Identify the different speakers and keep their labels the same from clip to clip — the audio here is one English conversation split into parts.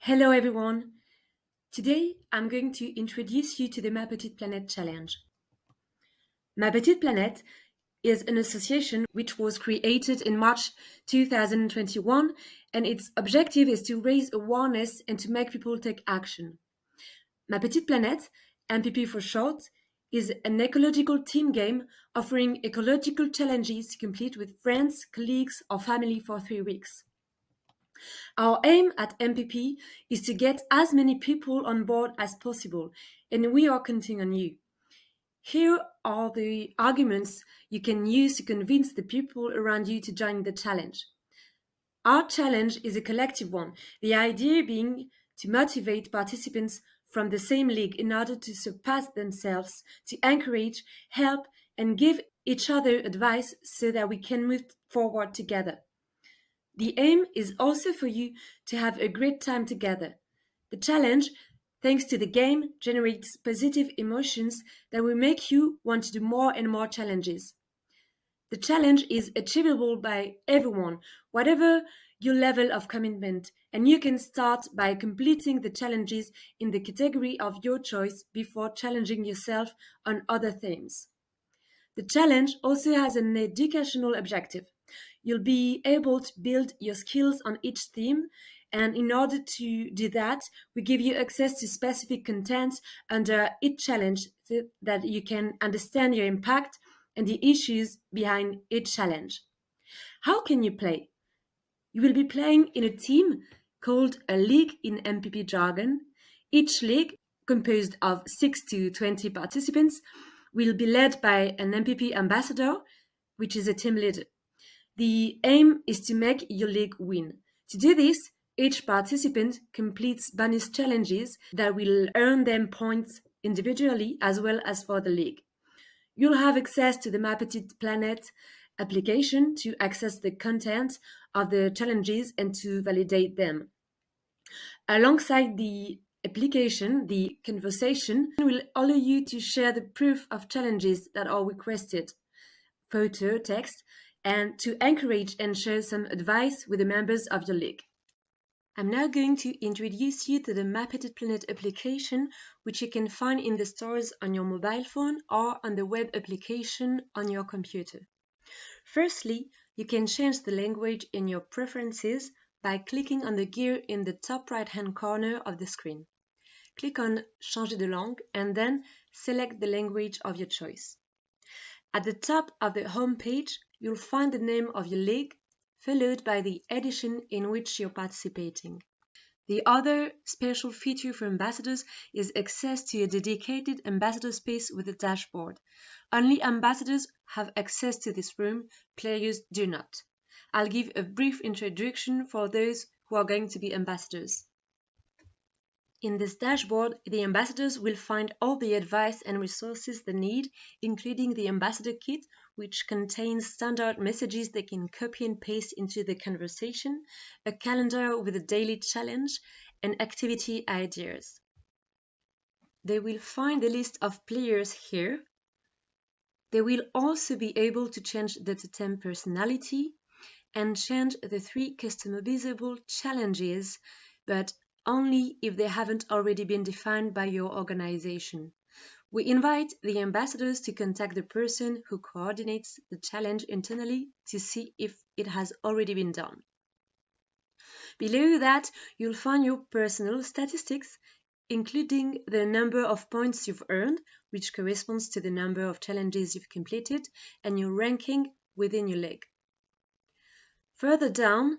Speaker 1: Hello everyone! Today I'm going to introduce you to the Ma Petite Planète Challenge. Ma Petite Planète is an association which was created in March 2021, and its objective is to raise awareness and to make people take action. Ma Petite Planète, MPP for short, is an ecological team game offering ecological challenges to complete with friends, colleagues or family for 3 weeks. Our aim at MPP is to get as many people on board as possible, and we are counting on you. Here are the arguments you can use to convince the people around you to join the challenge. Our challenge is a collective one, the idea being to motivate participants from the same league in order to surpass themselves, to encourage, help, and give each other advice so that we can move forward together. The aim is also for you to have a great time together. The challenge, thanks to the game, generates positive emotions that will make you want to do more and more challenges. The challenge is achievable by everyone, whatever your level of commitment, and you can start by completing the challenges in the category of your choice before challenging yourself on other themes. The challenge also has an educational objective. You'll be able to build your skills on each theme, and in order to do that, we give you access to specific content under each challenge so that you can understand your impact and the issues behind each challenge. How can you play? You will be playing in a team called a league in MPP jargon. Each league, composed of 6 to 20 participants, will be led by an MPP ambassador, which is a team leader. The aim is to make your league win. To do this, each participant completes bonus challenges that will earn them points individually as well as for the league. You'll have access to the Ma Petite Planète application to access the content of the challenges and to validate them. Alongside the application, the conversation will allow you to share the proof of challenges that are requested, photo, text, and to encourage and share some advice with the members of your league. I'm now going to introduce you to the Ma Petite Planète application, which you can find in the stores on your mobile phone or on the web application on your computer. Firstly, you can change the language in your preferences by clicking on the gear in the top right-hand corner of the screen. Click on Changer de langue and then select the language of your choice. At the top of the home page, you'll find the name of your league, followed by the edition in which you're participating. The other special feature for ambassadors is access to a dedicated ambassador space with a dashboard. Only ambassadors have access to this room, players do not. I'll give a brief introduction for those who are going to be ambassadors. In this dashboard, the ambassadors will find all the advice and resources they need, including the ambassador kit, which contains standard messages they can copy and paste into the conversation, a calendar with a daily challenge, and activity ideas. They will find the list of players here. They will also be able to change the totem personality and change the 3 customizable challenges, but only if they haven't already been defined by your organization. We invite the ambassadors to contact the person who coordinates the challenge internally to see if it has already been done. Below that, you'll find your personal statistics, including the number of points you've earned, which corresponds to the number of challenges you've completed, and your ranking within your league. Further down,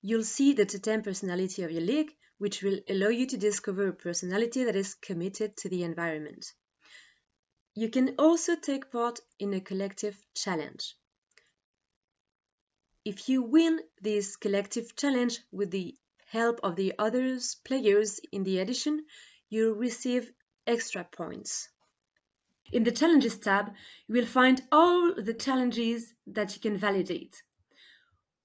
Speaker 1: you'll see the totem personality of your league, which will allow you to discover a personality that is committed to the environment. You can also take part in a collective challenge. If you win this collective challenge with the help of the other players in the edition, you'll receive extra points. In the Challenges tab, you will find all the challenges that you can validate.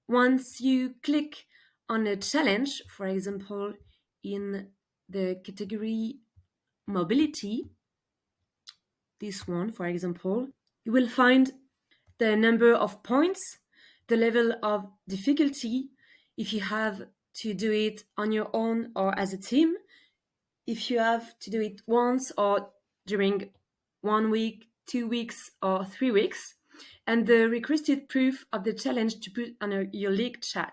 Speaker 1: Once you click on a challenge, for example, in the category mobility, this one, for example, you will find the number of points, the level of difficulty, if you have to do it on your own or as a team. If you have to do it once or during 1 week, 2 weeks, or 3 weeks, and the requested proof of the challenge to put on your league chat.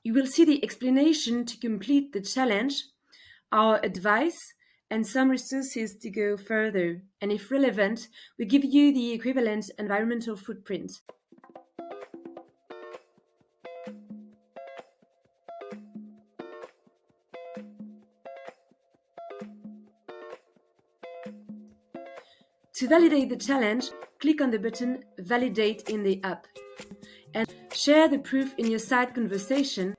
Speaker 1: You will see the explanation to complete the challenge, our advice, and some resources to go further, and if relevant, we give you the equivalent environmental footprint. To validate the challenge, click on the button Validate in the app and share the proof in your side conversation.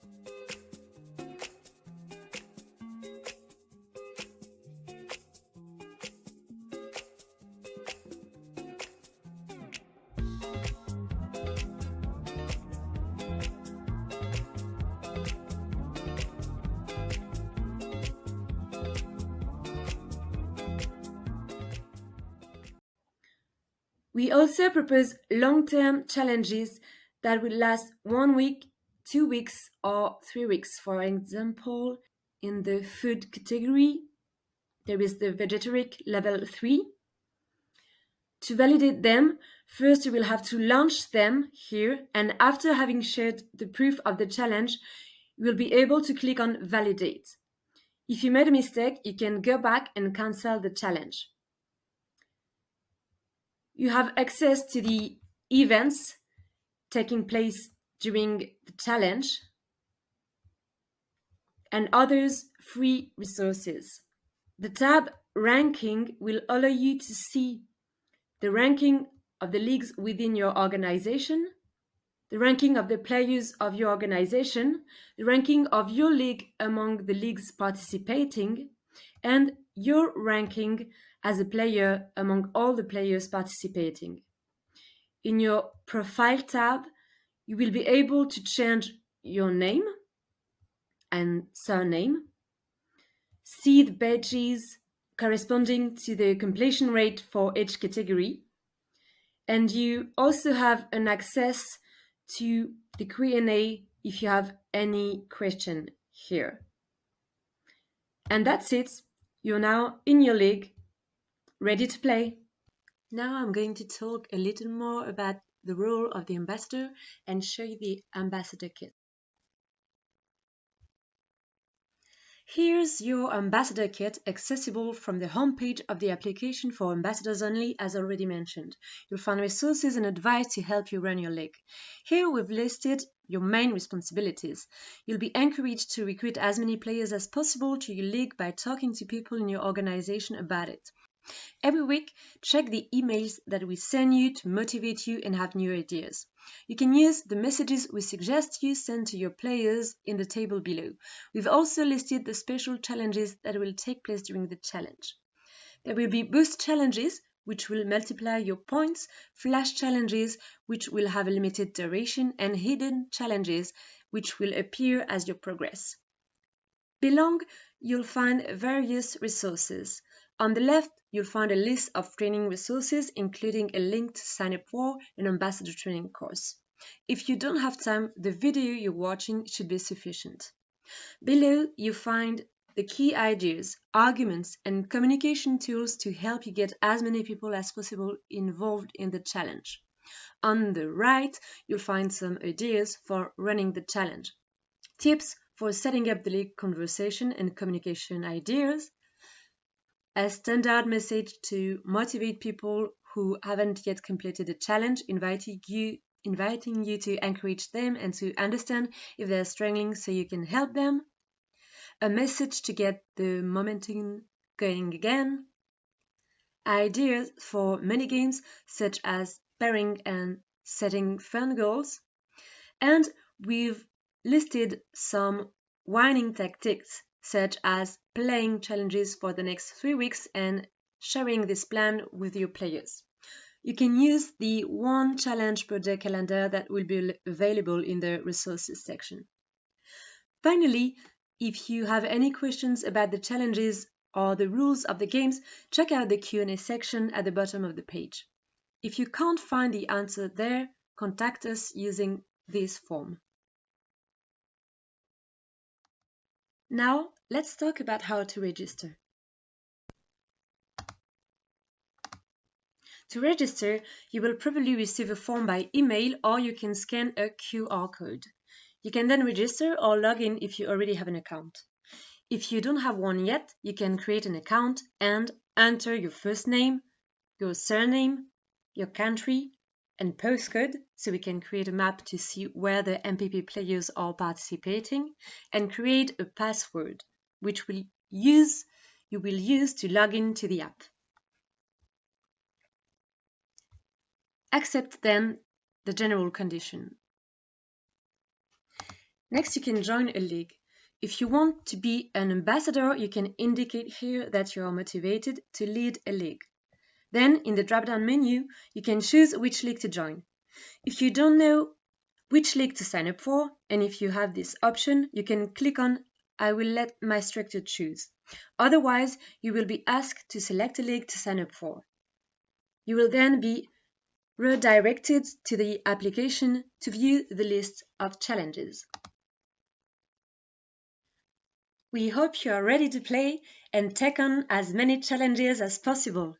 Speaker 1: We also propose long-term challenges that will last 1 week, 2 weeks, or 3 weeks. For example, in the food category, there is the vegetarian level 3. To validate them, first you will have to launch them here, and after having shared the proof of the challenge, you will be able to click on Validate. If you made a mistake, you can go back and cancel the challenge. You have access to the events taking place during the challenge and others free resources. The tab Ranking will allow you to see the ranking of the leagues within your organization, the ranking of the players of your organization, the ranking of your league among the leagues participating, and your ranking as a player among all the players participating. In your Profile tab, you will be able to change your name and surname, see the badges corresponding to the completion rate for each category, and you also have an access to the Q&A if you have any question here. And that's it. You're now in your league, ready to play. Now I'm going to talk a little more about the role of the ambassador and show you the ambassador kit. Here's your ambassador kit accessible from the homepage of the application for ambassadors only, as already mentioned. You'll find resources and advice to help you run your league. Here we've listed your main responsibilities. You'll be encouraged to recruit as many players as possible to your league by talking to people in your organization about it. Every week, check the emails that we send you to motivate you and have new ideas. You can use the messages we suggest you send to your players in the table below. We've also listed the special challenges that will take place during the challenge. There will be boost challenges, which will multiply your points, flash challenges, which will have a limited duration, and hidden challenges, which will appear as you progress. Below, you'll find various resources. On the left, you'll find a list of training resources, including a link to sign up for an ambassador training course. If you don't have time, the video you're watching should be sufficient. Below, you find the key ideas, arguments, and communication tools to help you get as many people as possible involved in the challenge. On the right, you'll find some ideas for running the challenge, tips for setting up the league conversation and communication ideas, a standard message to motivate people who haven't yet completed the challenge, inviting you to encourage them and to understand if they're struggling so you can help them, a message to get the momentum going again, ideas for mini games such as pairing and setting fun goals, and we've listed some winning tactics such as playing challenges for the next 3 weeks and sharing this plan with your players. You can use the one challenge per day calendar that will be available in the resources section. Finally, if you have any questions about the challenges or the rules of the games, check out the Q&A section at the bottom of the page. If you can't find the answer there, contact us using this form. Now, let's talk about how to register. To register, you will probably receive a form by email or you can scan a QR code. You can then register or log in if you already have an account. If you don't have one yet, you can create an account and enter your first name, your surname, your country, and postcode so we can create a map to see where the MPP players are participating, and create a password which you will use to log in to the app. Accept then the general condition. Next, you can join a league. If you want to be an ambassador, you can indicate here that you are motivated to lead a league. Then, in the drop-down menu, you can choose which league to join. If you don't know which league to sign up for, and if you have this option, you can click on I will let my instructor choose. Otherwise, you will be asked to select a league to sign up for. You will then be redirected to the application to view the list of challenges. We hope you are ready to play and take on as many challenges as possible.